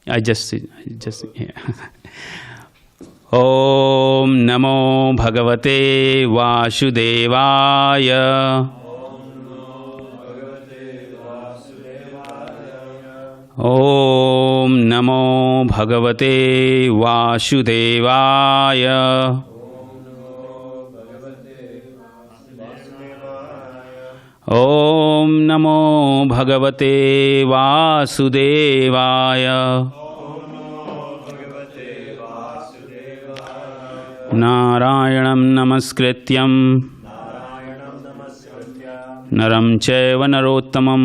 I just yeah. Om Namo Bhagavate Vasudevaya. Om Namo Bhagavate Vasudevaya. Om Namo Bhagavate Vasudevaya. Narayanam Namaskrityam Naram Chaiva Narottamam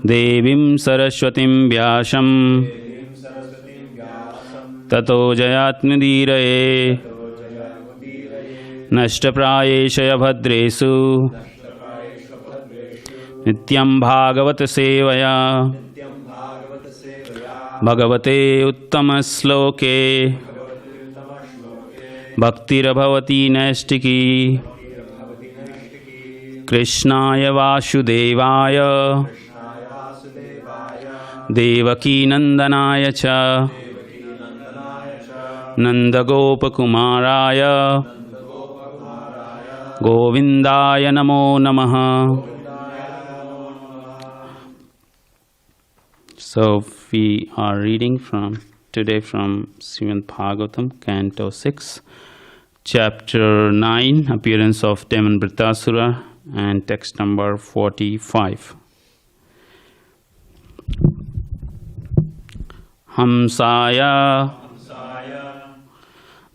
Devim Saraswatim Vyasam Tato Jayatmadiraye Nashtaprayeshaya Bhadresu Nityam Bhagavata Sevaya Bhagavate Uttama Sloke Bhakti Rabhavati Naistiki Krishnaya Vasudevaya Devaki Nandanaya Cha Nandagopakumaraya Govindaya Namo Namaha. So we are reading today from Srimad Bhagavatam, Canto 6, Chapter 9, Appearance of Demon Vritasura, and text number 45. Hamsaya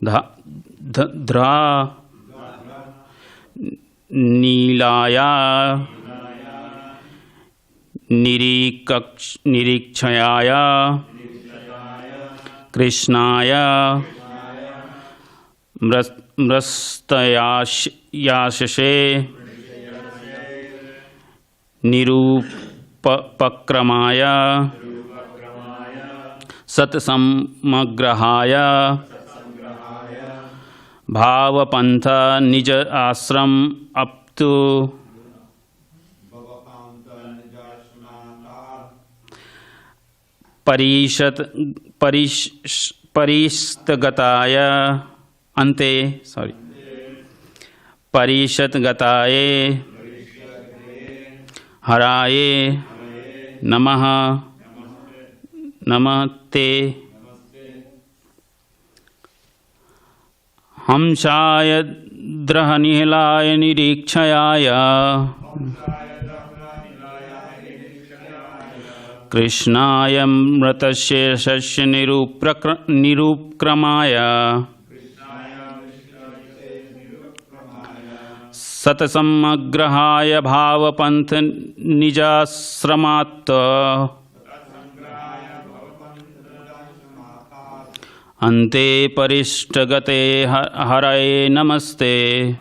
Dra Nilaya Nirikshaya Krishnaya Mrastayashashe Nirupakramaya Satsammagrahaya Bhavapantha Nija Asram Aptu Parishtagataya Ante Parishatgataye Haraye Namaha Namaste Hamshaya Drahanihilaya Nirikshayaya Krishnaya Mratasya Sasya Nirupkramaya Satsammagrahaya Bhavapantha Nijasramatta Ante Parishtagate Haraye Namaste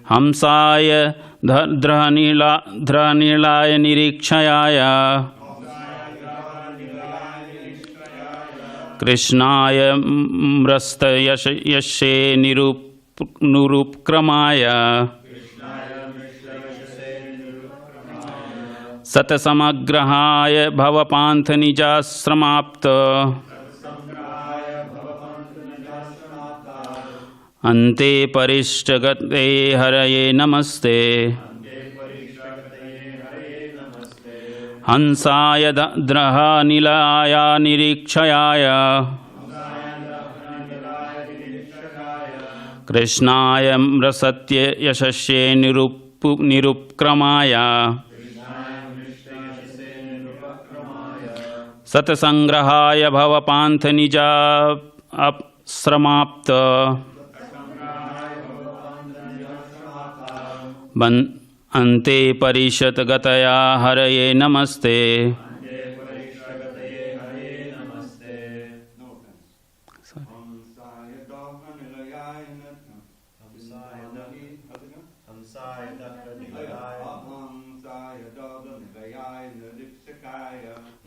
Hamsaya Dhranilaya Nirikshayaya Krishnaya Mrastayashe Nirupkramaya Satsammagrahaya Bhavapantha Nijasramapta Ante Parishtagate Haraye Namaste Hansaya Draha Nilaya Nirikshayaya Krishnaya Mrasatya Yashashe Nirupkramaya Satsangrahaya Bhavapantha Nija Sramapta Ante Parishatgataya Haraye Namaste.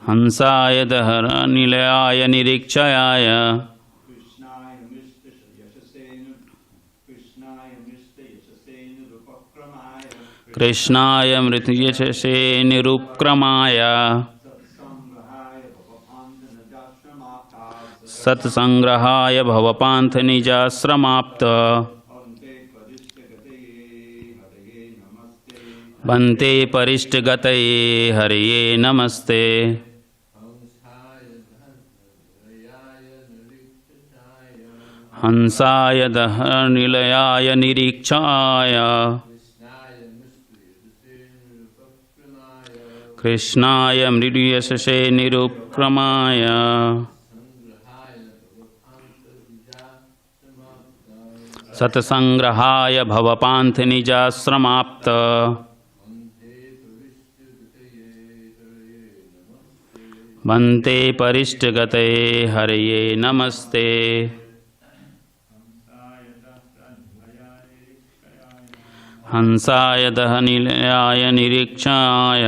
Hansaya Dahara Nilayaya Nirikshayaya कृष्णाय मृतयशसे निरुपक्रमाय सत्संग्रहाय भवपान्थ निजाश्रमाप्त भन्ते परिष्टगतये हरये नमस्ते हंसाय दहनिलयाय निरीक्षाय कृष्णाय मृडुयशसे निरुपक्रमाय सत्संग्रहाय भवपान्थ निजाश्रमाप्त भन्ते परिष्टगतये हरये नमस्ते हंसाय दहनिलयाय निरीक्षाय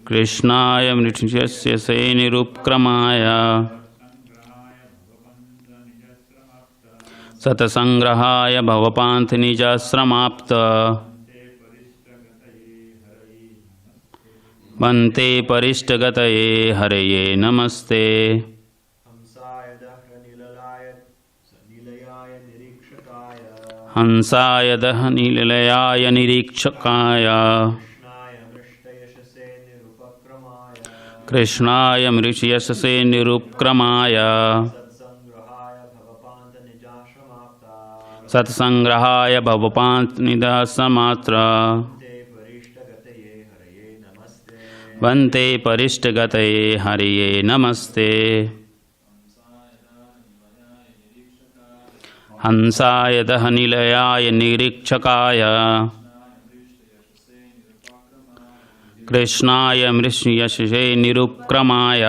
कृष्णाय मृडुयशसे निरुपक्रमाय सत्संग्रहाय भवपान्थ निजाश्रमाप्त भन्ते परिष्टगतये हरये नमस्ते हंसाय दहनिलयाय निरीक्षकाय कृष्णाय मृडुयशसे निरुपक्रमाय सत्संग्रहाय भवपान्थ निजाश्रमाप्त भन्ते परिष्टगतये हरये नमस्ते हंसाय दहनिलयाय निरीक्षकाय कृष्णाय मृडुयशसे निरुपक्रमाय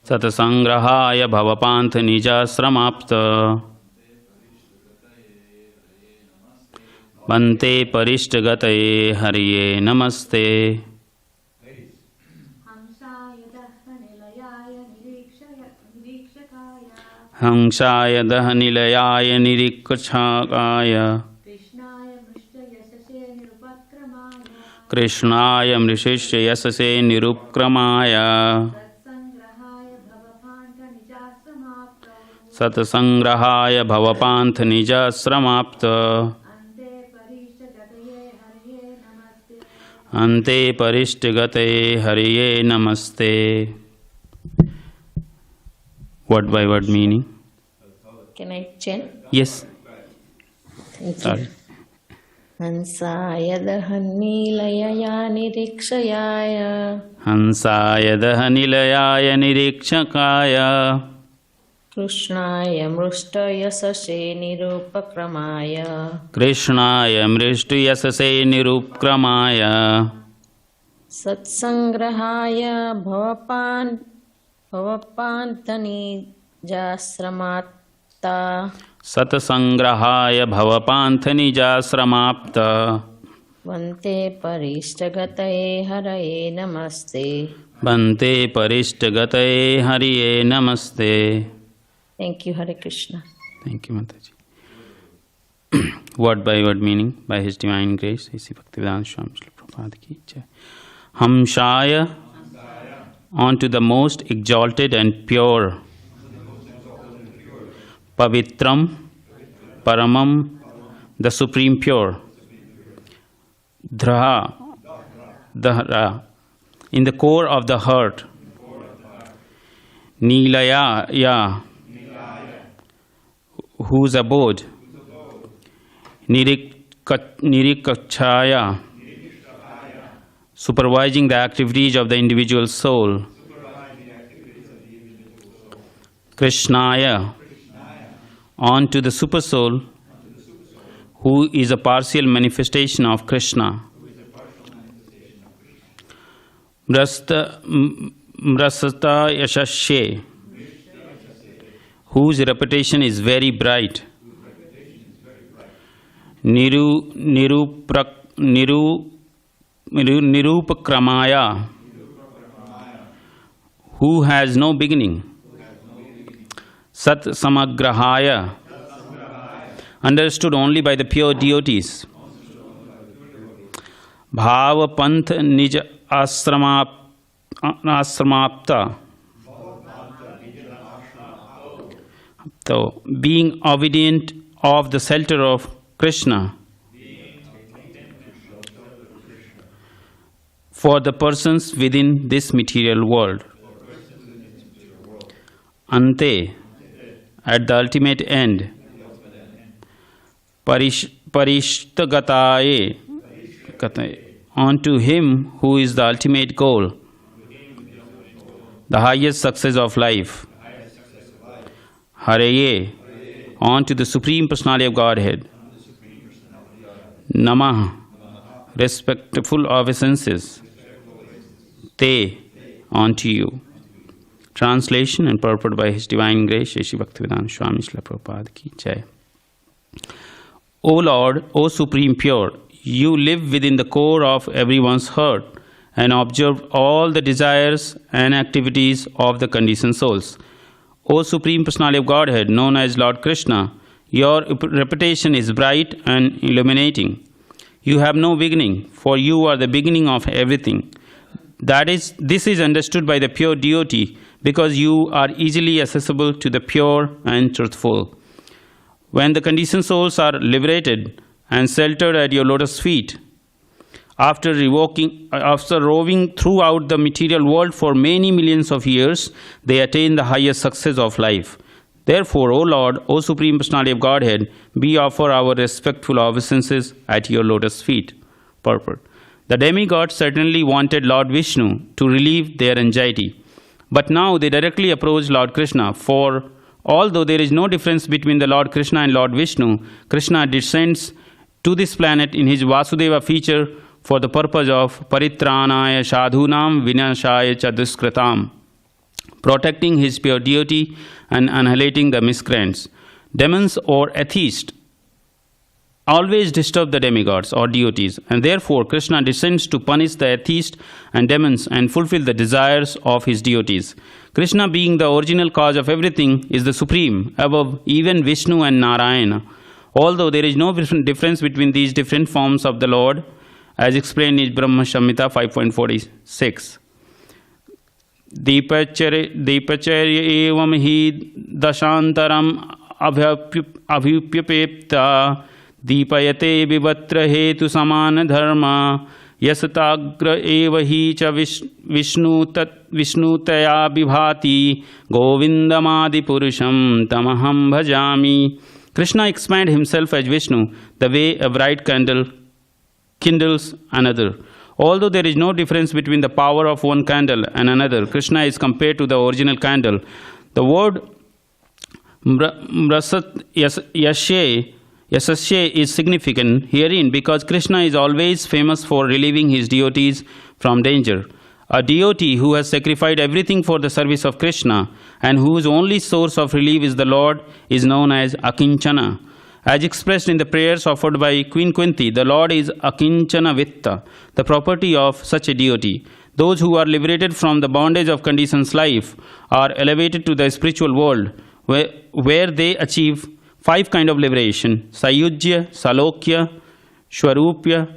सत्संग्रहाय भवपान्थ निजाश्रमाप्त भन्ते परिष्टगतये हरये नमस्ते हंसाय दहनिलयाय निरीक्षकाय कृष्णाय मृडुयशसे निरुपक्रमाय सत्संग्रहाय भवपान्थ निजाश्रमाप्त अन्ते परिष्टगतये हरये नमस्ते. Word by word meaning. Can I chant? Yes. Thank Sorry. you. Hansaya dahanilayaya nirikshayaya हंसाय दहनिलयाय निरीक्षकाय Krishnaya mrushtayasase nirupakramaya कृष्णाय मृडुयशसे निरुपक्रमाय Satsangrahaya bhavapantani jasramatta सत्संग्रहाय भवपान्थ निजाश्रमाप्त Vante parishtagataye haraye namaste. भन्ते परिष्टगतये हरये नमस्ते. Thank you, Hare Krishna. Thank you, Mataji. Word by word meaning by His Divine Grace, His Bhaktivedanta Swami Srila Prabhupada ki jai. Hamshaya, onto the most exalted and pure. Pavitram, Paramam, the supreme pure. Dhra, Dhara, in the core of the heart. Nilaya, ya, whose abode. Nirikachaya, supervising the activities of the individual soul. Krishnaya, on to the super soul, who is a partial manifestation of Krishna. Mrasta Yashashe, whose reputation is very bright. Nirupakramaya, who has no beginning. Sat Samagrahaya, understood only by the pure devotees. Bhava Panth Nij Asramapta, so being obedient of the shelter of Krishna, for the persons within this material world. Ante, at the ultimate end. Parishtagataye, unto him who is the ultimate goal, the highest success of life. Hareye, unto the Supreme Personality of Godhead. Namah, respectful obeisances. Te, unto you. Translation and purport by His Divine Grace, Shri Bhaktivedanta Swami Srila Prabhupada Ki Jai. O Lord, O Supreme Pure, you live within the core of everyone's heart and observe all the desires and activities of the conditioned souls. O Supreme Personality of Godhead, known as Lord Krishna, your reputation is bright and illuminating. You have no beginning, for you are the beginning of everything. This is understood by the pure devotee, because you are easily accessible to the pure and truthful. When the conditioned souls are liberated and sheltered at your lotus feet, after roving throughout the material world for many millions of years, they attain the highest success of life. Therefore, O Lord, O Supreme Personality of Godhead, we offer our respectful obeisances at your lotus feet. Purport. The demigods certainly wanted Lord Vishnu to relieve their anxiety. But now they directly approach Lord Krishna, for although there is no difference between the Lord Krishna and Lord Vishnu, Krishna descends to this planet in his Vasudeva feature for the purpose of paritranaya sadhunam vinashaya cha duskritam, protecting his pure deity and annihilating the miscreants. Demons or atheists always disturb the demigods or deities, and therefore Krishna descends to punish the atheists and demons and fulfill the desires of his deities. Krishna, being the original cause of everything, is the supreme, above even Vishnu and Narayana. Although there is no difference between these different forms of the Lord, as explained in Brahma Samhita 5.46. Dipacharya evam hi dashantaram abhyupyapeta dipayate vivatra hetu samana dharma yasatagra eva hi cha vishnutaya vibhati govindam ādi-puruṣaṁ ahaṁ bhajāmi. Krishna explained himself as Vishnu, the way a bright candle kindles another. Although there is no difference between the power of one candle and another, Krishna is compared to the original candle. The word yasasya is significant herein because Krishna is always famous for relieving his devotees from danger. A devotee who has sacrificed everything for the service of Krishna and whose only source of relief is the Lord is known as Akinchana. As expressed in the prayers offered by Queen Kunti, the Lord is Akinchana Vitta, the property of such a devotee. Those who are liberated from the bondage of conditioned life are elevated to the spiritual world, where they achieve 5 kinds of liberation: Sayujya, Salokya, Shwarupya,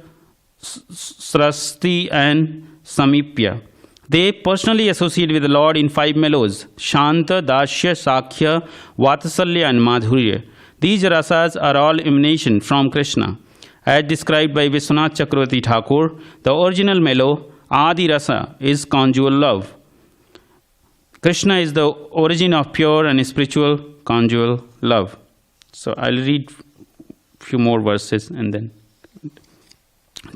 Srasti and Samipya. They personally associate with the Lord in 5 mellows: Shanta, Dashya, Sakhya, Vatsalya and Madhurya. These rasas are all emanation from Krishna. As described by Vishwanath Chakravarti Thakur, the original mellow, Adi Rasa, is conjugal love. Krishna is the origin of pure and spiritual conjugal love. So I'll read a few more verses and then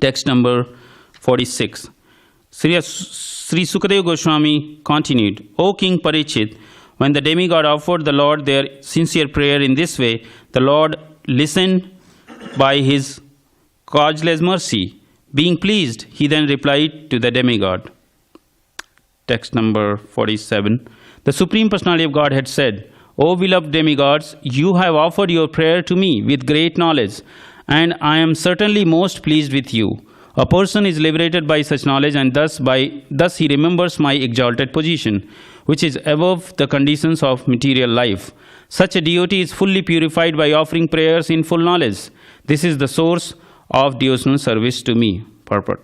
text number 46. Sri Sukadeva Goswami continued, O King Parikshit, when the demigod offered the Lord their sincere prayer in this way, the Lord listened by his causeless mercy. Being pleased, he then replied to the demigod. Text number 47. The Supreme Personality of Godhead said, O beloved demigods, you have offered your prayer to me with great knowledge, and I am certainly most pleased with you. A person is liberated by such knowledge, and thus he remembers my exalted position, which is above the conditions of material life. Such a devotee is fully purified by offering prayers in full knowledge. This is the source of devotional service to me. Purport.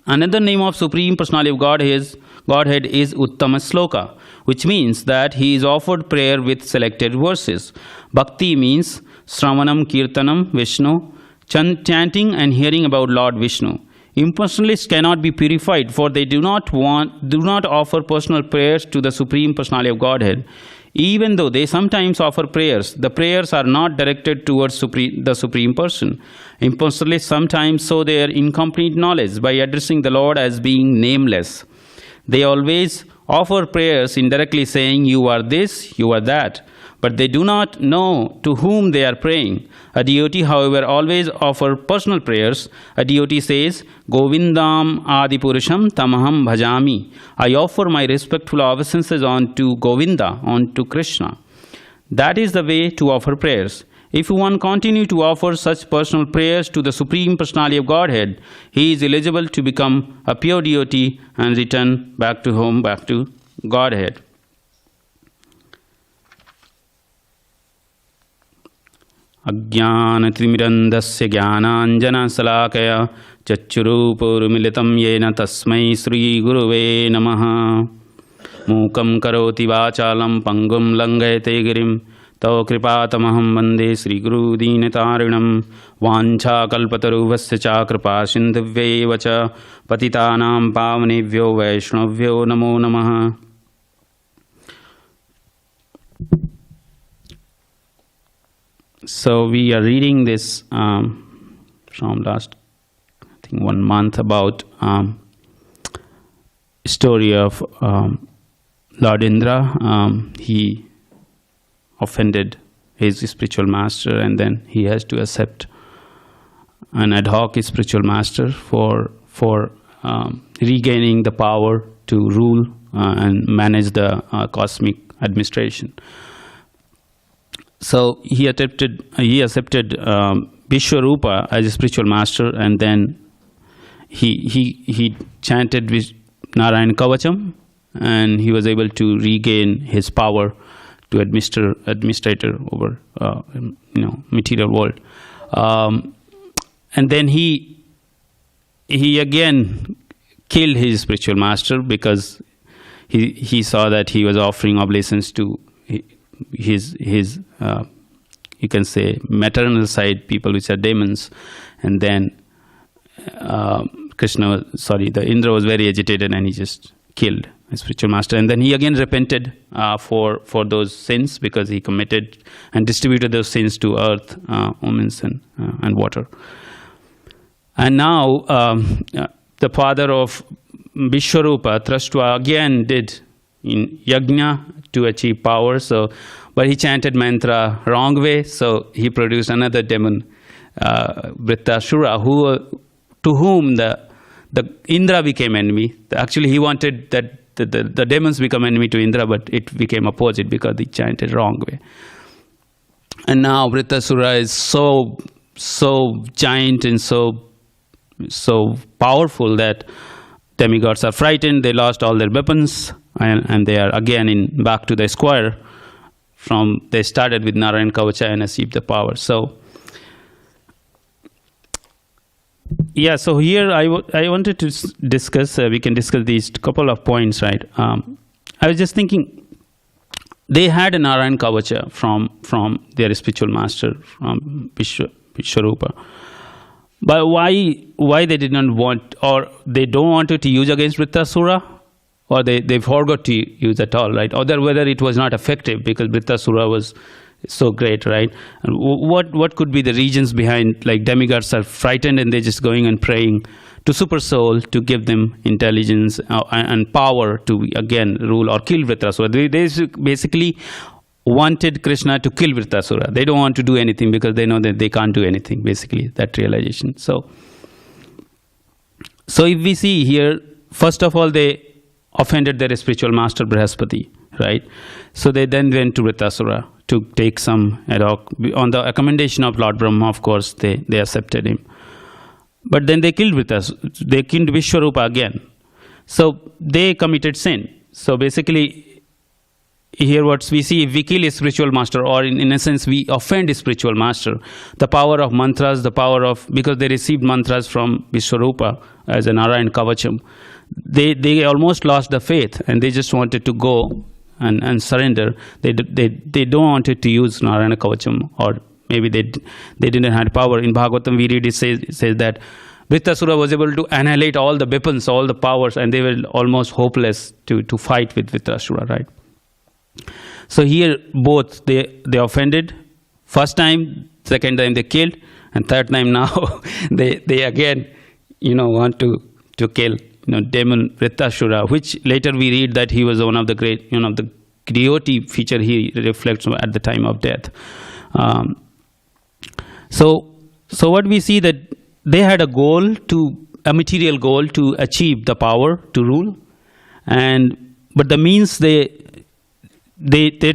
Another name of Supreme Personality of Godhead is Uttama Sloka, which means that he is offered prayer with selected verses. Bhakti means Sravanam Kirtanam Vishnu, chanting and hearing about Lord Vishnu. Impersonalists cannot be purified, for they do not offer personal prayers to the Supreme Personality of Godhead. Even though they sometimes offer prayers, the prayers are not directed towards the Supreme Person. Impersonalists sometimes show their incomplete knowledge by addressing the Lord as being nameless. They always offer prayers indirectly, saying, "You are this, you are that," but they do not know to whom they are praying. A devotee, however, always offers personal prayers. A devotee says, "Govindam ādi-puruṣaṁ ahaṁ bhajāmi." I offer my respectful obeisances unto Govinda, unto Krishna. That is the way to offer prayers. If one continue to offer such personal prayers to the Supreme Personality of Godhead, he is eligible to become a pure devotee and return back to home, back to Godhead. अज्ञानतिमिरन्धस्य ज्ञानाञ्जनशलाकया चक्षुरुपुर्मिलितं येन तस्मै श्रीगुरुवे नमः। मूकं करोति वाचालं पङ्गुं लङ्घयते गिरिं तव कृपातमहं वन्दे श्रीगुरुदीनतारिणं। वाञ्छाकल्पतरुभ्यश्च च कृपासिन्धुभ्यैव च पतितानां पावनेभ्यो वैष्णवेभ्यो नमो नमः। So we are reading this from last, I think, 1 month about story of Lord Indra. He offended his spiritual master, and then he has to accept an ad hoc spiritual master for regaining the power to rule and manage the cosmic administration. So he accepted Vishwarupa as a spiritual master, and then he chanted Narayana Kavacham, and he was able to regain his power to administrator over material world. And then he again killed his spiritual master because he saw that he was offering obeisances to his you can say maternal side people, which are demons. And then the Indra was very agitated, and he just killed his spiritual master. And then he again repented for those sins, because he committed and distributed those sins to earth, omens and water. And now the father of Vishwarupa, Trashtua, again did in yajna to achieve power. But he chanted mantra wrong way, so he produced another demon, Vritrasura, to whom the Indra became enemy. Actually, he wanted that the demons become enemy to Indra, but it became opposite because he chanted wrong way. And now Vritrasura is so giant and so powerful that demigods are frightened. They lost all their weapons, and they are again back to the square. They started with Narayana Kavacha and achieved the power. So here I wanted to discuss. We can discuss these couple of points, right? I was just thinking, they had a Narayana Kavacha from their spiritual master, from Vishwarupa. But why they did not want, or they don't want to use against Vritrasura, or they forgot to use at all, right? Or whether it was not effective because Vritrasura was so great, right? And what could be the reasons behind, like demigods are frightened and they're just going and praying to Super Soul to give them intelligence and power to again rule or kill Vritrasura. They basically wanted Krishna to kill Vritrasura. They don't want to do anything because they know that they can't do anything, basically, that realization. So if we see here, first of all, they offended their spiritual master Brihaspati, right? So they then went to Vritrasura to take some ad hoc. On the recommendation of Lord Brahma, of course, they accepted him. but then they killed they killed Vishwarupa again. So they committed sin. So basically, here what we see, if we kill a spiritual master, or in a sense we offend a spiritual master, the power of mantras, the power of, because they received mantras from Vishwarupa as an Narayan Kavacham, they almost lost the faith, and they just wanted to go and surrender. They don't wanted to use Narayana Kavacham, or maybe they didn't have power. In Bhagavatam we read, it says that Vrittasura was able to annihilate all the weapons, all the powers, and they were almost hopeless to fight with Vrittasura, right? So here both they offended. First time, second time they killed, and third time now they again want to kill demon Vrittasura, which later we read that he was one of the great, the devotee feature he reflects at the time of death. So what we see, that they had a material goal to achieve the power to rule, but the means they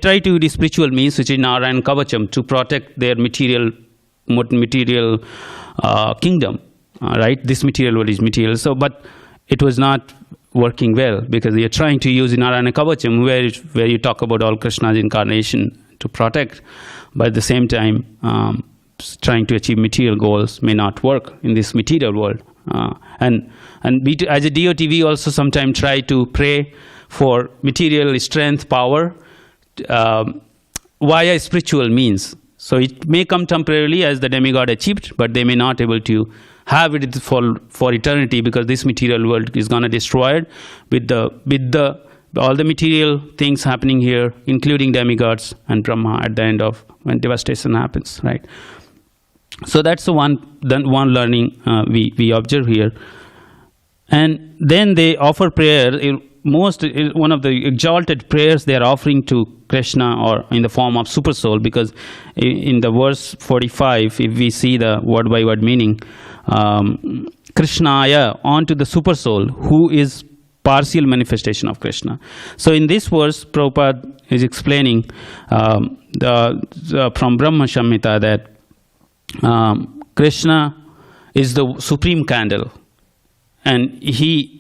try to use the spiritual means, which is Narayan Kavacham, to protect their material kingdom, right? This material world is material. So, but it was not working well, because they are trying to use Narayana Kavacham, where you talk about all Krishna's incarnation to protect, but at the same time trying to achieve material goals may not work in this material world. And we, as a devotee, we also sometimes try to pray for material strength, power, via spiritual means. So it may come temporarily as the demigod achieved, but they may not able to have it for eternity, because this material world is going to destroy it with all the material things happening here, including demigods and Brahma at the end of when devastation happens, right? So that's the one learning we observe here. And then they offer prayer. One of the exalted prayers they are offering to Krishna, or in the form of super soul, because in the verse 45, if we see the word by word meaning, Krishnaya, onto the super soul, who is partial manifestation of Krishna. So in this verse, Prabhupada is explaining from Brahma Samhita that Krishna is the supreme candle, and he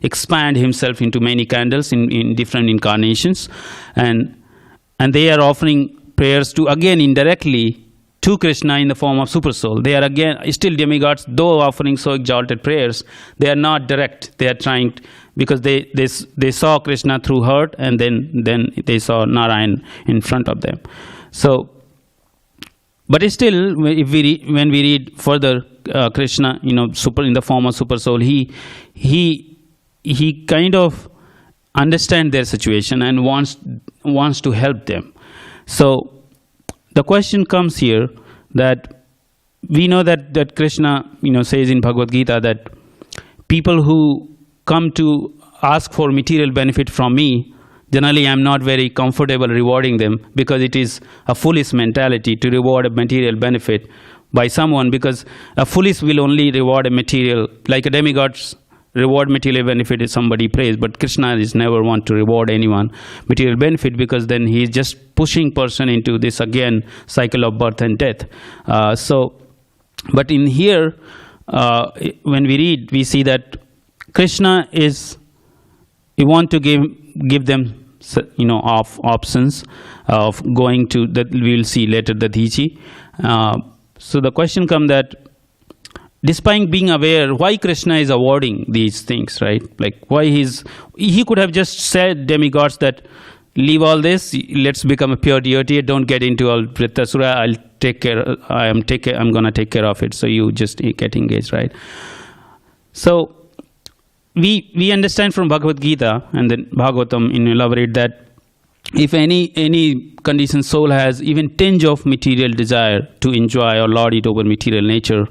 expand himself into many candles in different incarnations, and they are offering prayers to, again indirectly, to Krishna in the form of super soul. They are again still demigods, though offering so exalted prayers. They are not direct. They are trying because they saw Krishna through hurt, and then they saw Narayan in front of them. So, but still, when we read further, Krishna, in the form of super soul, he kind of understands their situation and wants to help them. So the question comes here that we know that Krishna, says in Bhagavad Gita that people who come to ask for material benefit from me, generally I am not very comfortable rewarding them, because it is a foolish mentality to reward a material benefit by someone, because a foolish will only reward a material, like a demigod's reward material benefit if somebody prays, but Krishna is never want to reward anyone material benefit, because then he is just pushing person into this again cycle of birth and death. But in here, when we read, we see that Krishna he want to give them options of going to that. We will see later the Dhichi. So the question comes that, despite being aware why Krishna is awarding these things, right? Like why he could have just said demigods that leave all this, let's become a pure devotee, don't get into all Vrittasura, I'll take care, I'm going to take care of it, so you just get engaged, right? So we understand from Bhagavad Gita and then Bhagavatam elaborate that if any conditioned soul has even tinge of material desire to enjoy or lord it over material nature,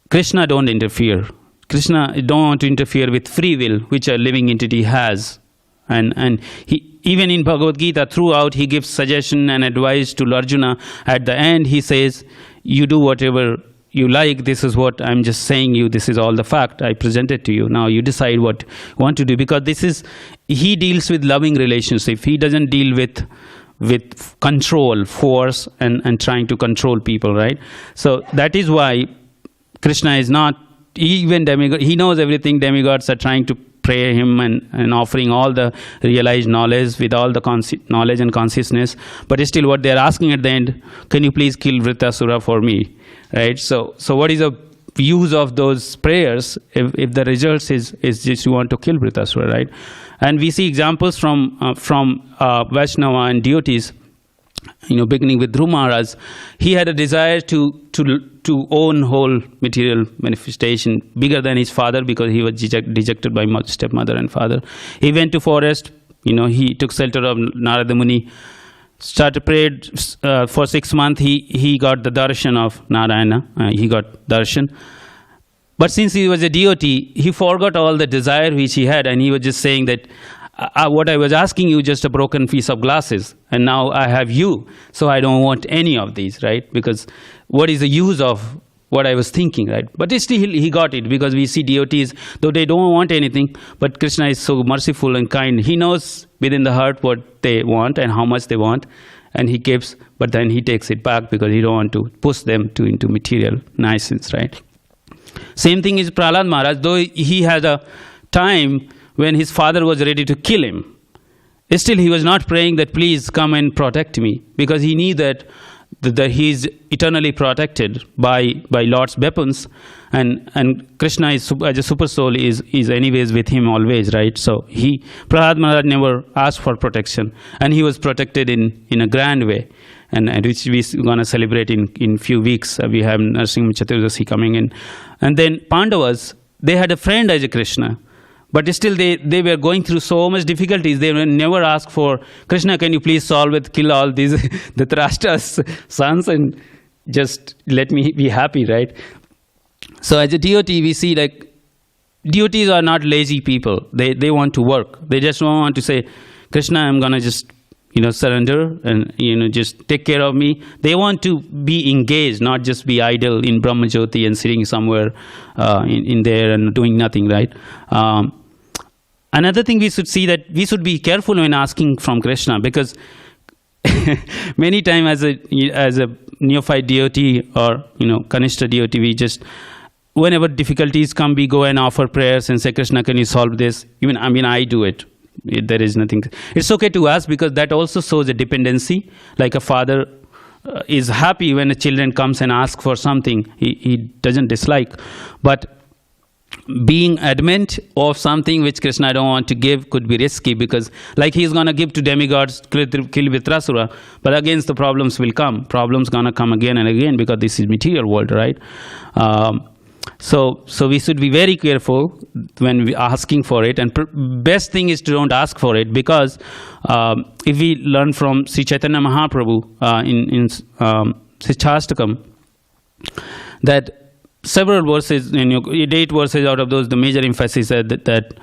Krishna don't interfere. Krishna don't want to interfere with free will, which a living entity has. And he, even in Bhagavad Gita, throughout, he gives suggestion and advice to Arjuna. At the end, he says, you do whatever you like. This is what I'm just saying you. This is all the fact I presented to you. Now you decide what you want to do. Because he deals with loving relationship. He doesn't deal with with control, force, and trying to control people, right? So that is why Krishna is not even demigod. He knows everything. Demigods are trying to pray him and offering all the realized knowledge with all the knowledge and consciousness. But still what they are asking at the end, can you please kill Vritrasura for me? Right? So what is the use of those prayers if the results is just you want to kill Vritrasura, right? And we see examples from Vaishnava and devotees, beginning with Dhruva Maharaj. He had a desire to own whole material manifestation bigger than his father, because he was dejected by stepmother and father. He went to forest, he took shelter of Narada Muni, started prayed for 6 months. He got the darshan of Narayana. He got darshan. But since he was a devotee, he forgot all the desire which he had, and he was just saying that what I was asking you, just a broken piece of glasses, and now I have you, so I don't want any of these, right? Because what is the use of what I was thinking, right? But still he got it, because we see devotees, though they don't want anything, but Krishna is so merciful and kind. He knows within the heart what they want and how much they want, and he gives, but then he takes it back because he don't want to push them into material niceness, right? Same thing is Prahlad Maharaj, though he had a time when his father was ready to kill him. Still he was not praying that please come and protect me, because he knew that he is eternally protected by Lord's weapons, and Krishna is as a super soul is anyways with him always, right? So Prahlad Maharaj never asked for protection, and he was protected in a grand way, and which we're going to celebrate in few weeks. We have Narasimha Chaturdasi coming in. And then Pandavas, they had a friend as a Krishna, but still they were going through so much difficulties. They never asked for, Krishna, can you please kill all these Dhritarashtra's sons and just let me be happy, right? So as a devotee, we see like devotees are not lazy people. They want to work. They just don't want to say, Krishna, I'm going to just surrender and just take care of me. They want to be engaged, not just be idle in Brahmajyoti and sitting somewhere in there and doing nothing, right? Another thing we should see, that we should be careful when asking from Krishna, because many times as a neophyte devotee or Kanishta devotee, we just, whenever difficulties come, we go and offer prayers and say, Krishna, can you solve this? Even I do it. There is nothing. It's okay to ask, because that also shows a dependency. Like a father is happy when a children comes and asks for something he doesn't dislike, but being adamant of something which Krishna don't want to give could be risky, because like he's going to give to demigods, kill Vritrasura, but again the problems will come. Problems going to come again and again, because this is material world, right? So we should be very careful when we are asking for it, and best thing is to don't ask for it, because if we learn from Sri Chaitanya Mahaprabhu in Siddhastakam, that several verses, 8 verses out of those, the major emphasis that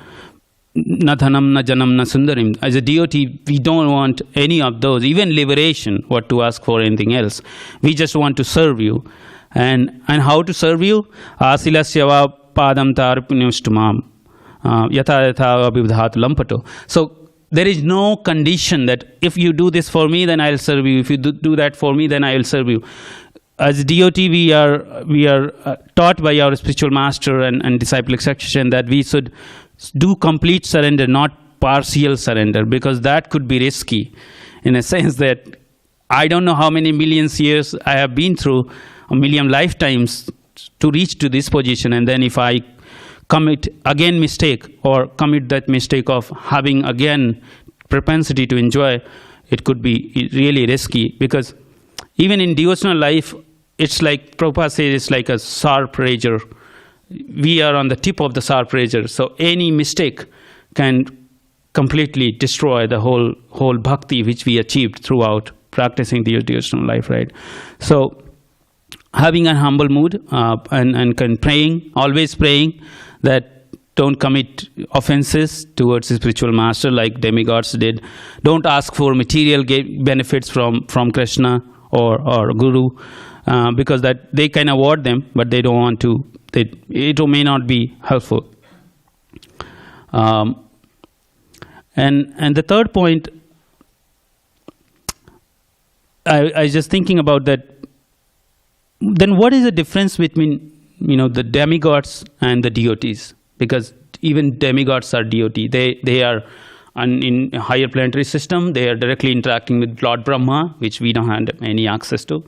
na dhanam, na janam, na sundarim. As a devotee, we don't want any of those, even liberation, what to ask for anything else. We just want to serve you. And how to serve you? Asilasyava padam tarpunyustumam yatha yatha abhibdhat lampato. So there is no condition that if you do this for me, then I'll serve you. If you do that for me, then I will serve you. As devotee, we are taught by our spiritual master and disciplic succession that we should do complete surrender, not partial surrender, because that could be risky, in a sense that I don't know how many millions years I have been through, a million lifetimes to reach to this position, and then if I commit again mistake, or commit that mistake of having again propensity to enjoy, it could be really risky. Because even in devotional life, it's like Prabhupada says, it's like a sharp razor. We are on the tip of the sharp razor, so any mistake can completely destroy the whole bhakti which we achieved throughout practicing the devotional life, right? So having a humble mood and praying, always praying that don't commit offenses towards the spiritual master like demigods did. Don't ask for material benefits from Krishna or Guru, because that they can award them, but they don't want to. It may not be helpful. And the third point, I was just thinking about that. Then what is the difference between, the demigods and the deities? Because even demigods are deity. They are in a higher planetary system. They are directly interacting with Lord Brahma, which we don't have any access to.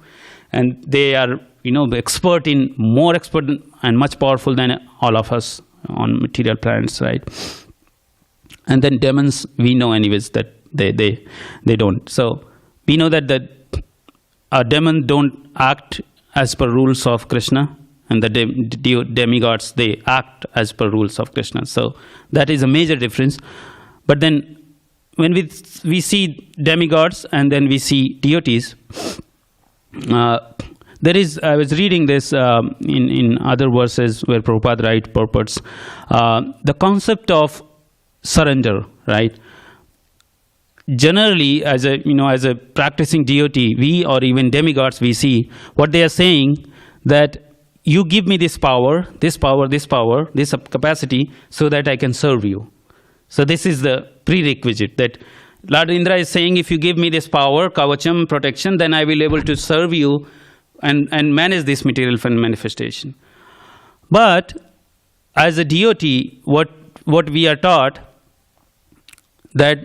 And they are, more expert and much powerful than all of us on material planets, right? And then demons, we know anyways that they don't. So we know that a demon don't act as per rules of Krishna, and the demigods, they act as per rules of Krishna. So that is a major difference. But then when we see demigods and then we see deities, there is, I was reading this in other verses where Prabhupada purports the concept of surrender, right? Generally, as a practicing devotee, we or even demigods, we see what they are saying, that you give me this power, this capacity, so that I can serve you. So this is the prerequisite, that Lord Indra is saying, if you give me this power, kavacham, protection, then I will be able to serve you and manage this material manifestation. But as a devotee, what we are taught, that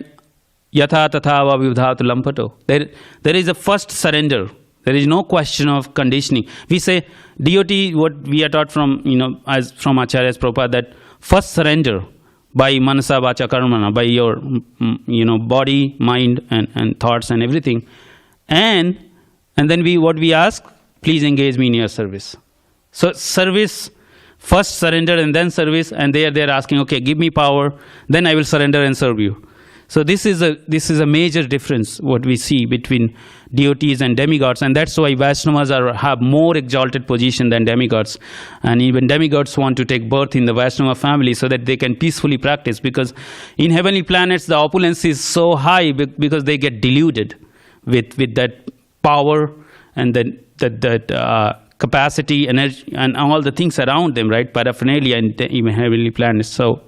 yatha tatha va vivdhatu lampato. There is a first surrender. There is no question of conditioning. We say devotee, what we are taught from, as from Acharyas Prabhupada, that first surrender by manasa vacha karmana, by your, body, mind, and thoughts and everything. And then what we ask, please engage me in your service. So service, first surrender and then service, and they're asking, okay, give me power, then I will surrender and serve you. So this is a major difference what we see between deities and demigods, and that's why Vaishnavas have more exalted position than demigods, and even demigods want to take birth in the Vaishnava family so that they can peacefully practice, because in heavenly planets the opulence is so high because they get deluded with that power and that capacity, energy, and all the things around them, right? Paraphernalia and even heavenly planets. So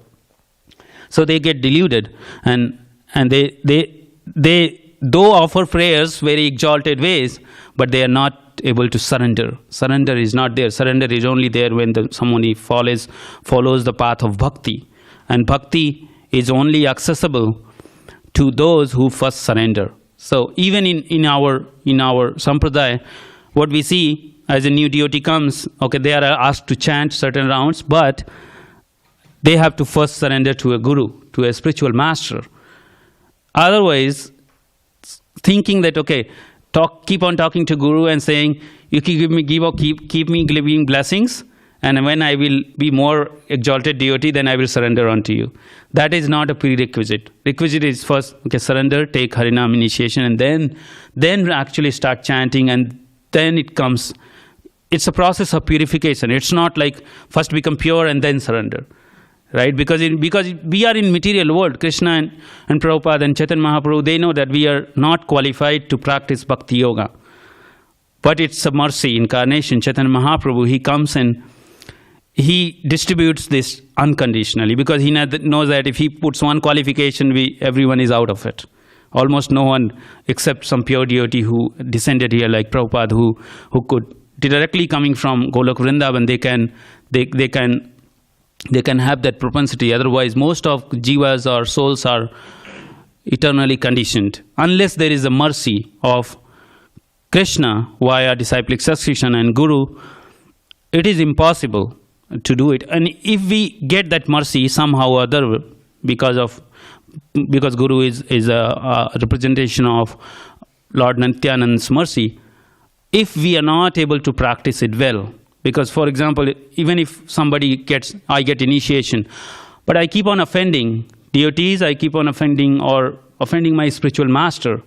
they get deluded, and they though offer prayers very exalted ways, but they are not able to surrender. Surrender is not there. Surrender is only there when somebody follows the path of bhakti, and bhakti is only accessible to those who first surrender. So even in our sampradaya, what we see as a new devotee comes, okay, they are asked to chant certain rounds, but they have to first surrender to a guru, to a spiritual master. Otherwise, thinking that, okay, keep on talking to guru and saying, you keep me giving blessings, and when I will be more exalted devotee, then I will surrender unto you. That is not a prerequisite. Requisite is first, okay, surrender, take Harinam initiation, and then actually start chanting, and then it comes. It's a process of purification. It's not like first become pure and then surrender, right? Because we are in material world. Krishna and Prabhupada and Chaitanya Mahaprabhu, they know that we are not qualified to practice bhakti yoga. But it's a mercy incarnation. Chaitanya Mahaprabhu, he comes and he distributes this unconditionally, because he knows that if he puts one qualification, everyone is out of it. Almost no one except some pure devotee who descended here like Prabhupada, who could directly coming from Golok Vrindavan, they can have that propensity. Otherwise, most of jivas or souls are eternally conditioned. Unless there is a mercy of Krishna via disciplic succession and Guru, it is impossible to do it. And if we get that mercy somehow or other, because Guru is a representation of Lord Nityananda's mercy, if we are not able to practice it well, because for example, even if I get initiation, but I keep on offending deities, I keep on offending my spiritual master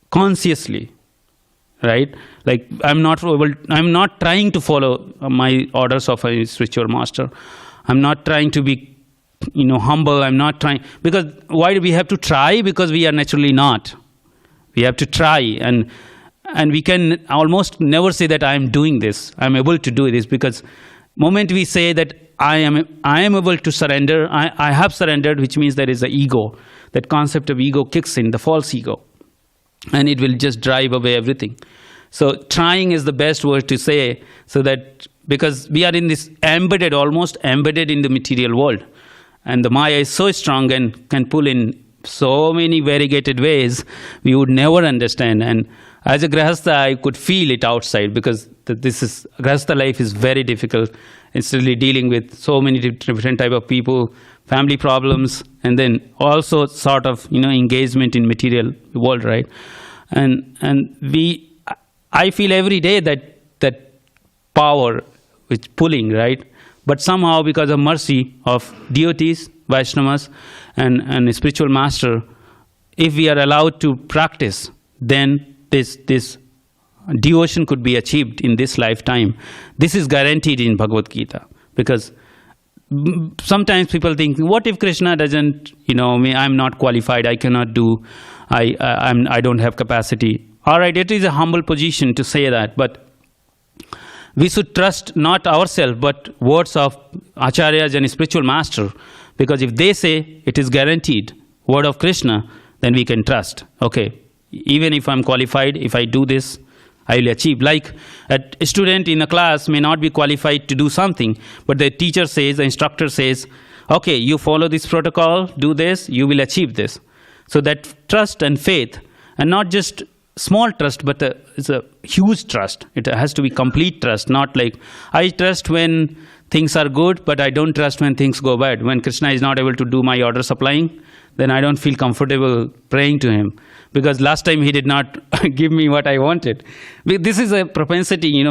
consciously, right? Like I'm not trying to follow my orders of a spiritual master. I'm not trying to be, humble. I'm not trying, because why do we have to try? Because we are naturally not. We have to try, and we can almost never say that I am doing this, I am able to do this, because moment we say that I am able to surrender, I have surrendered, which means there is an ego. That concept of ego kicks in, the false ego. and it will just drive away everything. So trying is the best word to say, so that because we are in this almost embedded in the material world, and the Maya is so strong and can pull in so many variegated ways, we would never understand. And as a Grihastha, I could feel it outside, because Grihastha life is very difficult. It's really dealing with so many different type of people, family problems, and then also sort of engagement in material world, right? And I feel every day that power which pulling, right? But somehow, because of mercy of devotees, Vaishnavas, and a spiritual master, if we are allowed to practice, then this devotion could be achieved in this lifetime. This is guaranteed in Bhagavad Gita, because sometimes people think, what if Krishna doesn't, I'm not qualified, I cannot do, I don't have capacity. All right, it is a humble position to say that, but we should trust not ourselves, but words of acharyas and spiritual master, because if they say it is guaranteed, word of Krishna, then we can trust. Okay, even if I'm qualified, if I do this, I will achieve. Like a student in a class may not be qualified to do something, but the teacher says, the instructor says, okay, you follow this protocol, do this, you will achieve this. So that trust and faith, and not just small trust, but it's a huge trust. It has to be complete trust, not like I trust when things are good, but I don't trust when things go bad. When Krishna is not able to do my order supplying, then I don't feel comfortable praying to him, because last time he did not give me what I wanted. This is a propensity,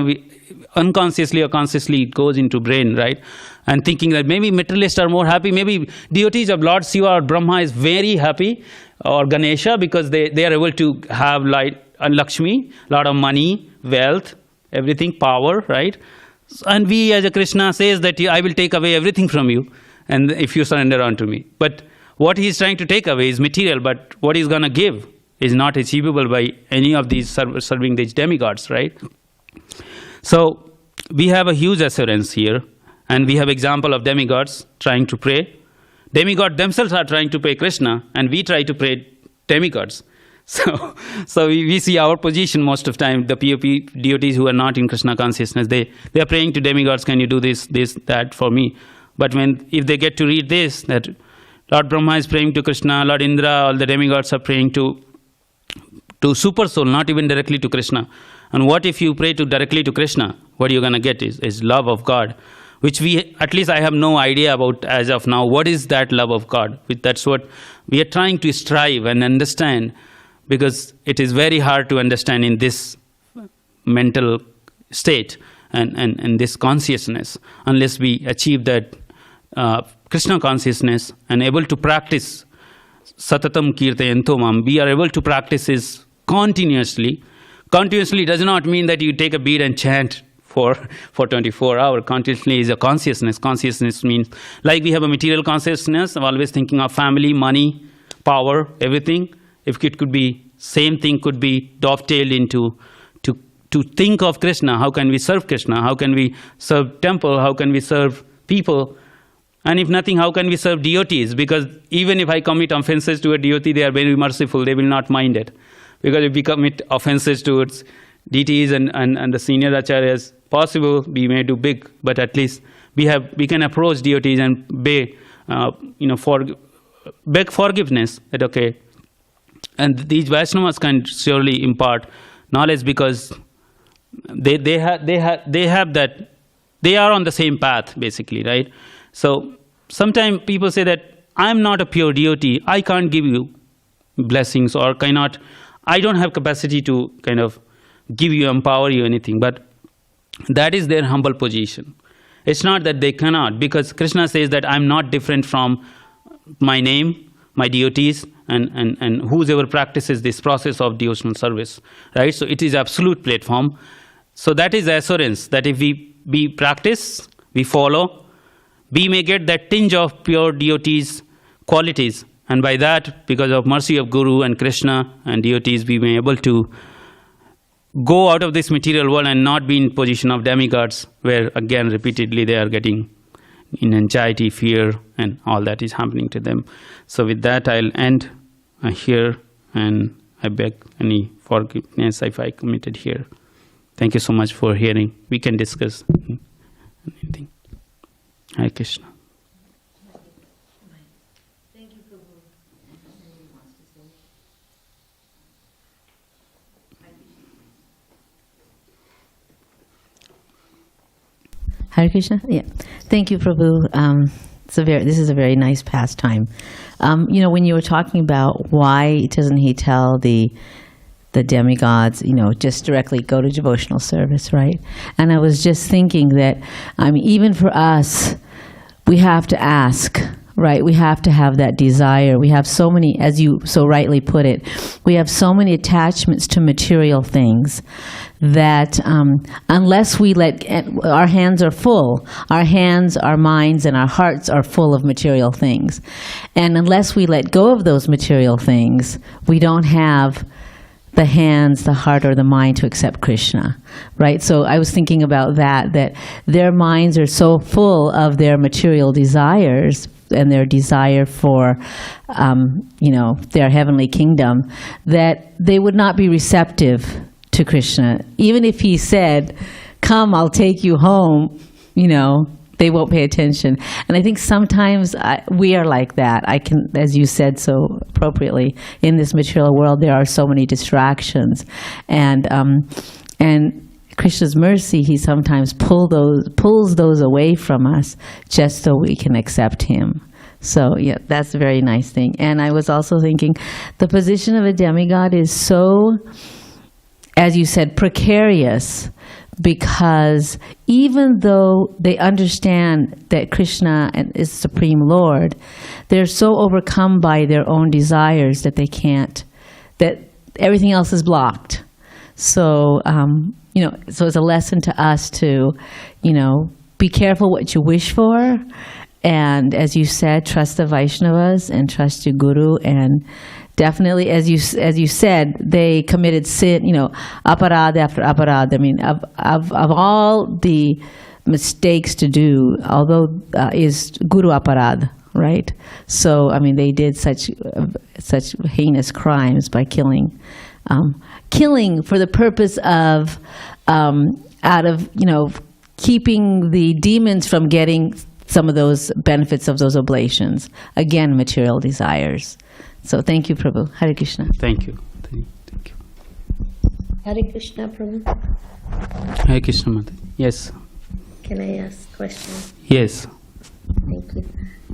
unconsciously or consciously it goes into brain, right? And thinking that maybe materialists are more happy, maybe devotees of Lord Shiva or Brahma is very happy, or Ganesha, because they are able to have light and Lakshmi, lot of money, wealth, everything, power, right? And we as a Krishna says that I will take away everything from you, and if you surrender unto me. But what he is trying to take away is material, but what he's going to give is not achievable by any of these serving these demigods, right? So we have a huge assurance here, and we have example of demigods trying to pray. Demigods themselves are trying to pray Krishna, and we try to pray demigods. So we see our position most of the time, the POP deities who are not in Krishna consciousness, they are praying to demigods, can you do this, that for me? But if they get to read this, that Lord Brahma is praying to Krishna, Lord Indra, all the demigods are praying to Super Soul, not even directly to Krishna. And what if you pray directly to Krishna? What you're going to get is love of God, which at least I have no idea about as of now. What is that love of God? That's what we are trying to strive and understand, because it is very hard to understand in this mental state and this consciousness, unless we achieve that Krishna consciousness and able to practice satatam kirtayanto mam. We are able to practice this continuously. Continuously does not mean that you take a bead and chant for 24 hours. Continuously is a consciousness. Consciousness means, like we have a material consciousness, I'm always thinking of family, money, power, everything. If it could be, same thing could be dovetailed into to think of Krishna. How can we serve Krishna? How can we serve temple? How can we serve people? And if nothing, how can we serve devotees? Because even if I commit offenses to a devotee, they are very merciful. They will not mind it. Because if we commit offenses towards deities and the senior acharyas, possible we may do big, but at least we can approach deities and beg forgiveness. That okay. And these Vaishnavas can surely impart knowledge, because they have that, they are on the same path basically, right? So sometimes people say that I'm not a pure devotee, I can't give you blessings, or I don't have capacity to kind of give you, empower you, anything. But that is their humble position. It's not that they cannot, because Krishna says that I'm not different from my name, my devotees, and whosoever practices this process of devotional service, right? So it is absolute platform. So that is the assurance that if we practice, we follow, we may get that tinge of pure devotees qualities, and by that, because of mercy of Guru and Krishna and devotees, we may be able to go out of this material world and not be in position of demigods, where again repeatedly they are getting in anxiety, fear, and all that is happening to them. So with that, I'll end here, and I beg any forgiveness if I committed here. Thank you so much for hearing. We can discuss anything. Hare Krishna. Hare Krishna. Yeah, thank you, Prabhu. This is a very nice pastime. When you were talking about why doesn't he tell the demigods, just directly go to devotional service, right? And I was just thinking that, even for us, we have to ask, right? We have to have that desire. We have so many, as you so rightly put it, we have so many attachments to material things that unless we our hands are full, our hands, our minds, and our hearts are full of material things. And unless we let go of those material things, we don't have the hands, the heart, or the mind to accept Krishna, right? So I was thinking about that their minds are so full of their material desires and their desire for, their heavenly kingdom, that they would not be receptive to Krishna. Even if he said, come, I'll take you home, they won't pay attention. And I think sometimes we are like that. As you said so appropriately, in this material world, there are so many distractions. And Krishna's mercy, he sometimes pulls those away from us just so we can accept him. So yeah, that's a very nice thing. And I was also thinking, the position of a demigod is so, as you said, precarious, because even though they understand that Krishna is Supreme Lord, they're so overcome by their own desires that that everything else is blocked. So, so it's a lesson to us to, be careful what you wish for. And as you said, trust the Vaishnavas and trust your Guru. And definitely, as you said, they committed sin, aparad after aparad. I mean, of all the mistakes to do, although is Guru aparad, right? So, they did such heinous crimes by killing for the purpose of, keeping the demons from getting some of those benefits of those oblations. Again, material desires. So thank you, Prabhu. Hare Krishna. Thank you. Thank you. Hare Krishna, Prabhu. Hare Krishna, Mother. Yes. Can I ask a question? Yes. Thank you.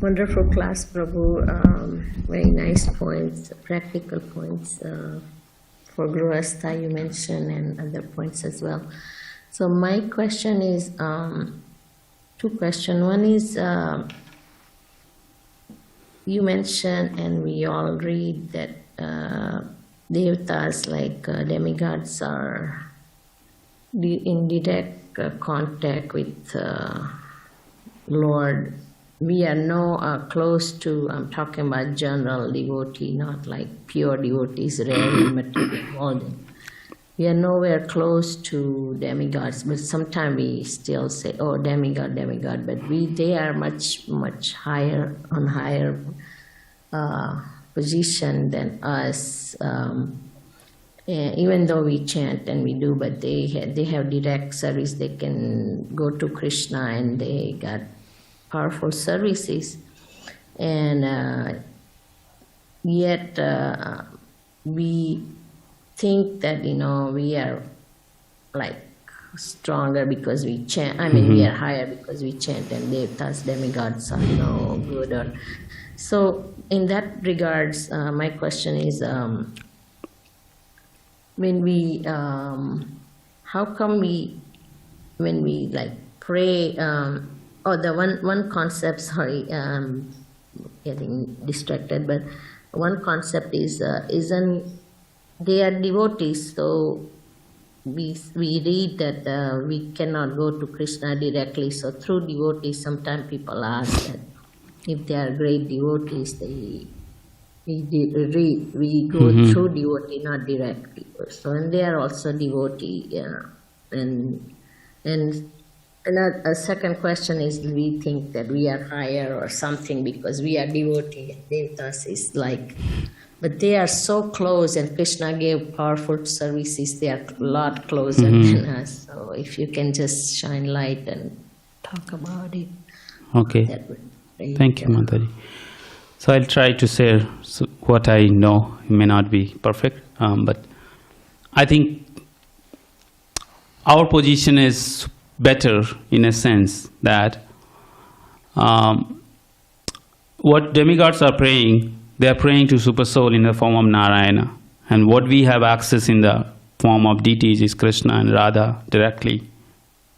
Wonderful class, Prabhu. Very nice points, practical points for Grihastha you mentioned, and other points as well. So my question is, two questions. One is, you mentioned, and we all read that devatas like demigods are in direct contact with Lord. We are no close to, I'm talking about general devotee, not like pure devotees, rarely material world. We are nowhere close to demigods, but sometimes we still say, oh, demigod, but they are much higher, on higher position than us. Even though we chant and we do, but they have direct service. They can go to Krishna, and they got powerful services. And yet we think that, we are like stronger because we chant. We are higher because we chant, and devatas, demigods are no good. So in that regards, my question is, when we, how come when we like pray, the one concept, sorry, getting distracted, but one concept is, they are devotees, so we read that we cannot go to Krishna directly. So through devotees, sometimes people ask that if they are great devotees, we go through devotee, not directly. So, and they are also devotee, and A second question is, we think that we are higher or something because we are devotee. Devatas is like, but they are so close, and Krishna gave powerful services. They are a lot closer than us. So if you can just shine light and talk about it. Okay. That would be Thank you, Mataji. So I'll try to share what I know. It may not be perfect, but I think our position is better in a sense that what demigods are praying, they are praying to Super Soul in the form of Narayana. And what we have access in the form of deities is Krishna and Radha directly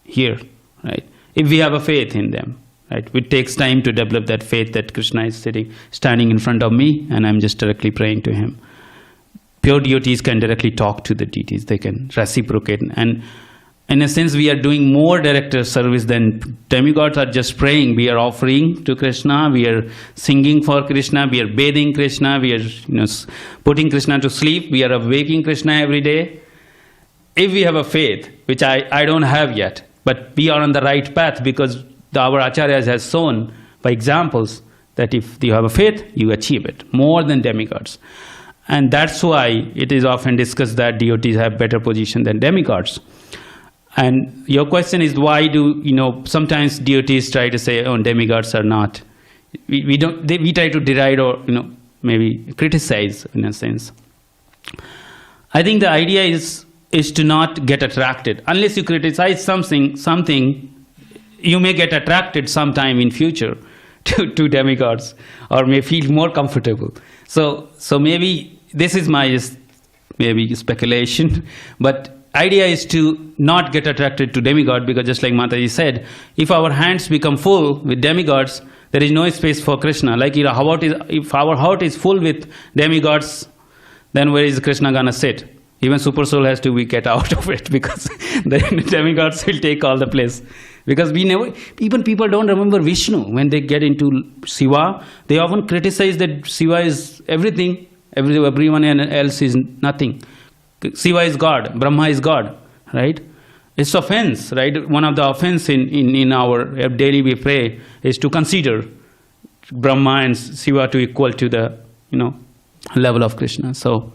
here, right? If we have a faith in them, right? It takes time to develop that faith that Krishna is standing in front of me and I'm just directly praying to him. Pure devotees can directly talk to the deities. They can reciprocate. And in a sense, we are doing more direct service than demigods are just praying. We are offering to Krishna, we are singing for Krishna, we are bathing Krishna, we are putting Krishna to sleep, we are awaking Krishna every day. If we have a faith, which I don't have yet, but we are on the right path because our acharyas has shown by examples that if you have a faith, you achieve it, more than demigods. And that's why it is often discussed that devotees have better position than demigods. And your question is, why do, sometimes devotees try to say, oh, demigods are not. We try to deride or, maybe criticize in a sense. I think the idea is to not get attracted. Unless you criticize something, you may get attracted sometime in future to demigods or may feel more comfortable. So maybe this is my maybe speculation, but idea is to not get attracted to demigod, because just like Mataji said, if our hands become full with demigods, there is no space for Krishna. Like if our heart is full with demigods, then where is Krishna gonna sit? Even Super Soul has to get out of it, because the demigods will take all the place. Because even people don't remember Vishnu. When they get into Shiva, they often criticize that Shiva is everything, everyone else is nothing. Shiva is God, Brahma is God, right? It's offense, right? One of the offense in our daily we pray is to consider Brahma and Shiva to equal to the level of Krishna. So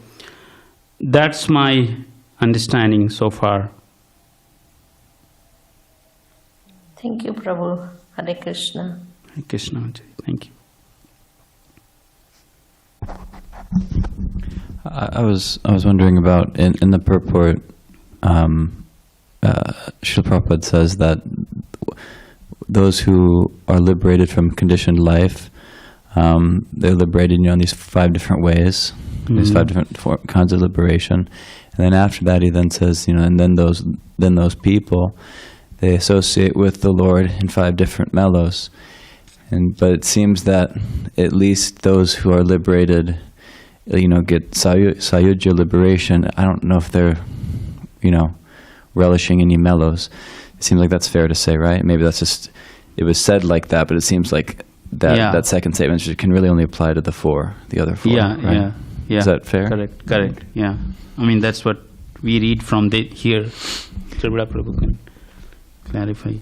that's my understanding so far. Thank you, Prabhu. Hare Krishna. Hare Krishna. Thank you. I was wondering about in the purport. Srila Prabhupada says that those who are liberated from conditioned life, they're liberated, in these 5 different ways, these 5 different kinds of liberation, and then after that he then says, and then those people, they associate with the Lord in 5 different mellows, but it seems that at least those who are liberated, get sayujya liberation. I don't know if they're, relishing any mellows. It seems like that's fair to say, right? Maybe that's just, it was said like that, but it seems like that second statement can really only apply to the other 4. Yeah, right? Yeah. Is that fair? Correct. Yeah. I mean, that's what we read from here. Srila Prabhu can clarify.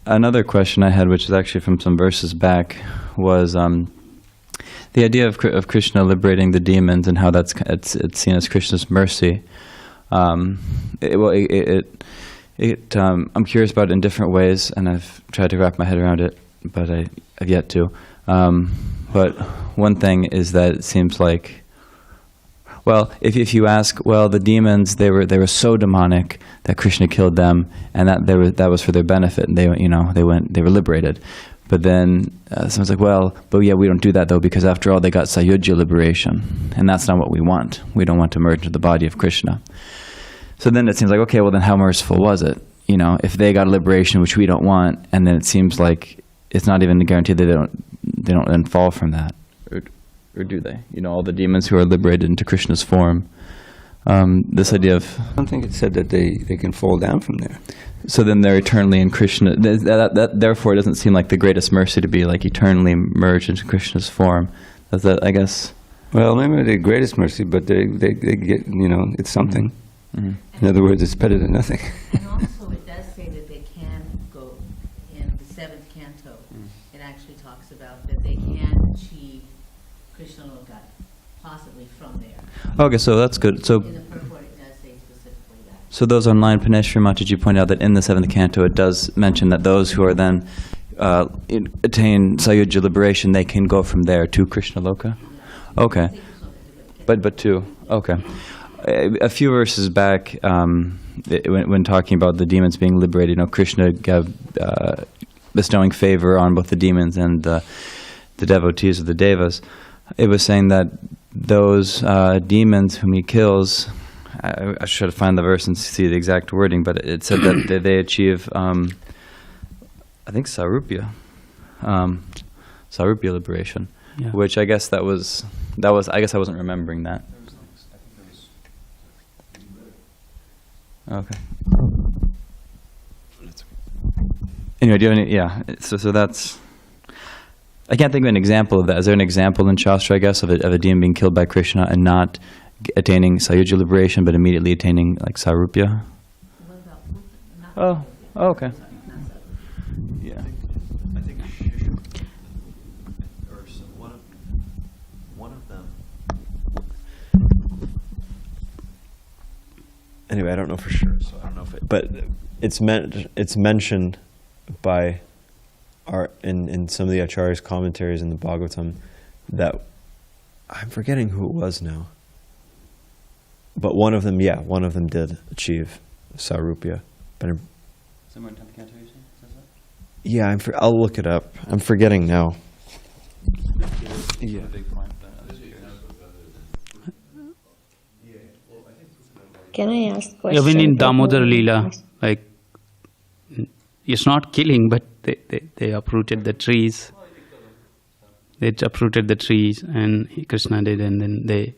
Another question I had, which is actually from some verses back, was the idea of Krishna liberating the demons and how it's seen as Krishna's mercy. I'm curious about it in different ways, and I've tried to wrap my head around it, but I've yet to. But one thing is that it seems like, well, if you ask, well, the demons, they were so demonic that Krishna killed them, and that was for their benefit, and they were liberated. But then someone's like, well, but yeah, we don't do that though, because after all, they got sayujya liberation, and that's not what we want. We don't want to merge into the body of Krishna. So then it seems like, okay, well then how merciful was it? If they got liberation, which we don't want, and then it seems like it's not even guaranteed that they don't then fall from that, or do they? All the demons who are liberated into Krishna's form. This idea of, I don't think it said that they can fall down from there. So then they're eternally in Krishna. Therefore, it doesn't seem like the greatest mercy to be like eternally merged into Krishna's form. That's that, I guess. Well, maybe the greatest mercy, but they get, it's something. Mm-hmm. In other words, it's better than nothing. And also Okay, so that's good. So, In the purport, it does say specifically that. so those online, Panesh Mataji pointed out that in the 7th canto, it does mention that those who are then attain Sayuja liberation, they can go from there to Krishna Loka. Okay. But two. Okay. A few verses back, when talking about the demons being liberated, Krishna bestowing favor on both the demons and the devotees of the devas, it was saying that those demons whom he kills, I should find the verse and see the exact wording, but it said that they achieve, I think, Sarupya liberation, Yeah. which I guess that was. I guess I wasn't remembering that. Okay. Anyway, do you have any? Yeah. So that's. I can't think of an example of that. Is there an example in Shastra, I guess, of a demon being killed by Krishna and not attaining Sayuja liberation, but immediately attaining like Sarupya? Oh, okay. Yeah. I think Shishma, or one of them. Anyway, I don't know for sure, so I don't know if it. But it's mentioned by in some of the Acharya's commentaries in the Bhagavatam that I'm forgetting who it was now. But one of them did achieve Sarupya. But Somewhere in 10th canto, you say? yeah, I'll look it up. I'm forgetting now. Yeah. Can I ask a question? Even in Damodar Leela, like, it's not killing, but they uprooted the trees. They uprooted the trees, and Krishna did, and then they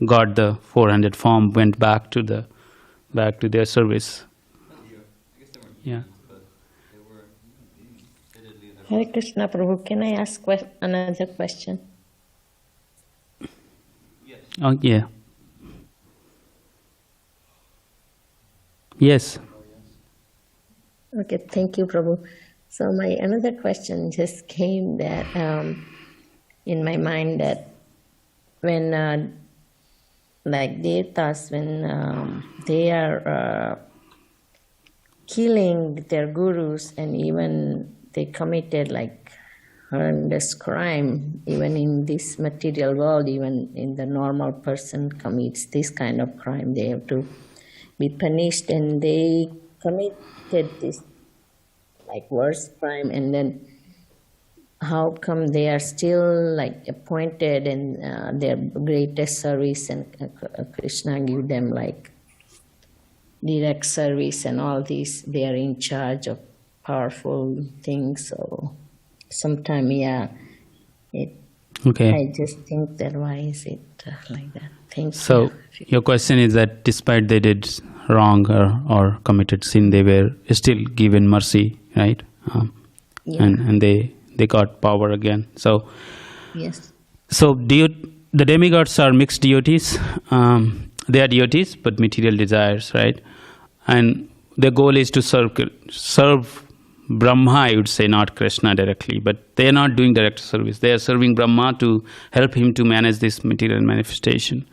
got the 400 form, went back to their service. Yeah. Hare Krishna Prabhu, can I ask another question? Oh, yeah. Yes. Okay, thank you, Prabhu. So my another question just came that in my mind that when like devatas, when they are killing their gurus and even they committed like horrendous crime, even in this material world, even in the normal person commits this kind of crime, they have to be punished, and they committed this like worst crime, and then how come they are still like appointed in their greatest service, and Krishna give them like direct service and all these, they are in charge of powerful things. So sometime, yeah, Okay. I just think that why is it like that? Thank So you. your question is that despite they did wrong or committed sin, they were still given mercy, right? Yeah. And they got power again. So Yes. the demigods are mixed deities. They are deities, but material desires, right? And their goal is to serve Brahma, I would say, not Krishna directly, but they are not doing direct service. They are serving Brahma to help him to manage this material manifestation.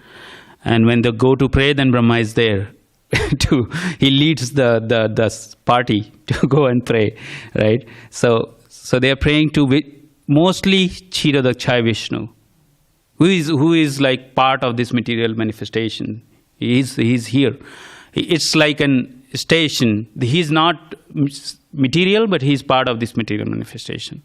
And when they go to pray, then Brahma is there. He leads the party to go and pray, right? So they are praying to mostly Kshirodakshaya Vishnu, who is like part of this material manifestation. He's here. It's like an station. He's not material, but he's part of this material manifestation.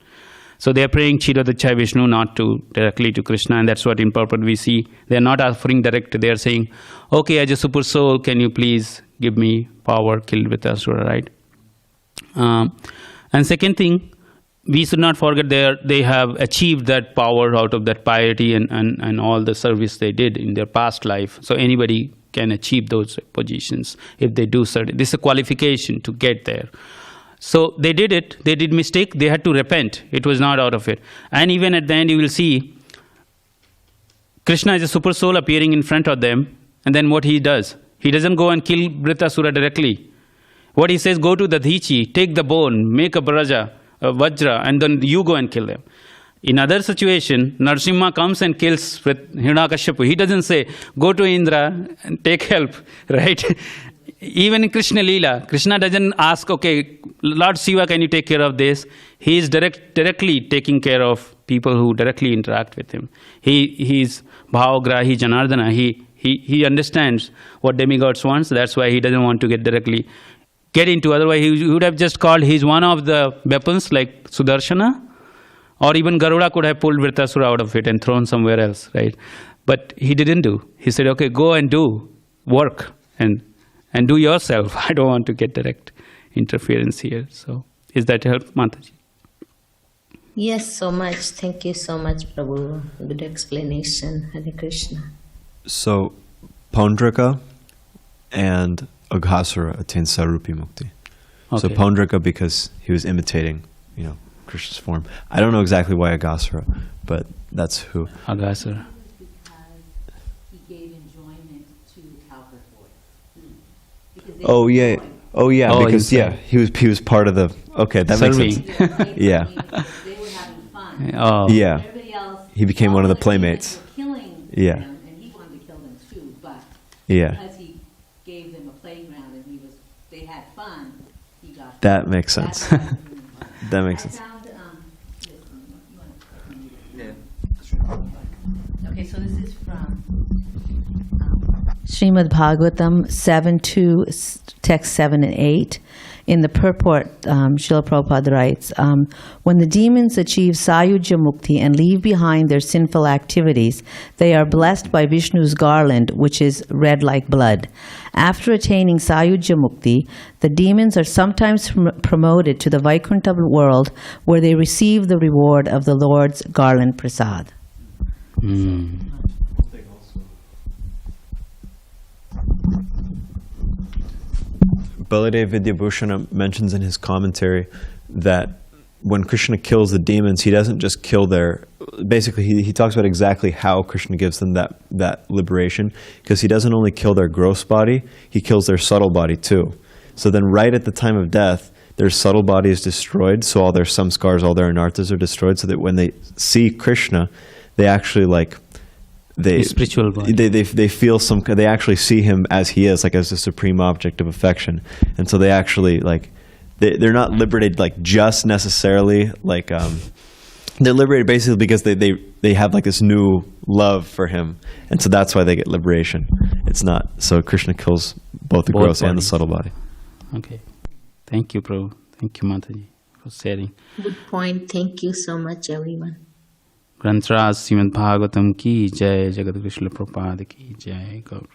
So they are praying Kshirodakshaya Vishnu, not directly to Krishna, and that's what in purport we see. They are not offering direct. They are saying, okay, as a super soul, can you please give me power, kill with Asura, right? And second thing, we should not forget they have achieved that power out of that piety and all the service they did in their past life. So anybody can achieve those positions if they do certain. This is a qualification to get there. So they did it. They did mistake. They had to repent. It was not out of it. And even at the end, you will see Krishna is a super soul appearing in front of them. And then what he does? He doesn't go and kill Vritasura directly. What he says, go to the Dhichi, take the bone, make a Vajra, and then you go and kill them. In other situation, Narasimha comes and kills with Hiranyakashipu. He doesn't say, go to Indra and take help, right? Even in Krishna Leela, Krishna doesn't ask, okay, Lord Shiva, can you take care of this? He is directly taking care of people who directly interact with him. He's Bhavagrahi Janardana. He understands what demigods wants. That's why he doesn't want to get into. Otherwise, he would have just called, he's one of the weapons like Sudarshana. Or even Garuda could have pulled Vritrasura out of it and thrown somewhere else, right? But he didn't do. He said, okay, go and do work and do yourself. I don't want to get direct interference here. So, is that help, Mataji? Yes, so much. Thank you so much, Prabhu. Good explanation. Hare Krishna. So, Paundraka and Aghasura attained Sarupi Mukti. Okay. So Paundraka because he was imitating, Krishna's form. I don't know exactly why Aghasura, but that's who. Aghasura. He gave enjoyment to Kalpathoy. Oh yeah, Oh, because he was part of the. Okay, that makes Serving. sense. Yeah. They were having fun. Oh. Yeah. Everybody else, He became one of the all demons playmates. were killing Yeah. them, and he wanted to kill them too. But Yeah. because he gave them a playground and they had fun, he got. That makes sense. That's what he was. That makes I sense. found, okay, so this is from Srimad Bhagavatam 7.2, text 7 and 8. In the purport, Srila Prabhupada writes, when the demons achieve Sayujya Mukti and leave behind their sinful activities, they are blessed by Vishnu's garland, which is red like blood. After attaining Sayujya Mukti, the demons are sometimes promoted to the Vaikuntha world, where they receive the reward of the Lord's garland prasad. Baladev Vidyabhushana mentions in his commentary that when Krishna kills the demons, he doesn't just kill their. Basically, he talks about exactly how Krishna gives them that liberation, because he doesn't only kill their gross body, he kills their subtle body too. So then, right at the time of death, their subtle body is destroyed, so all their samskars, all their anarthas are destroyed, so that when they see Krishna, they actually Spiritual body. They feel they actually see him as he is, like as a supreme object of affection, and so they actually they're not liberated just necessarily they're liberated basically because they have this new love for him, and so that's why they get liberation. It's not so Krishna kills both the gross and the bodies. subtle body. Okay. Thank you, Prabhu. Thank you, Mataji, for sharing. Good point. Thank you so much, everyone. ग्रंथराज Shrimad Bhagavatam की जय, जगत कृष्ण प्रपाद की जय, गौर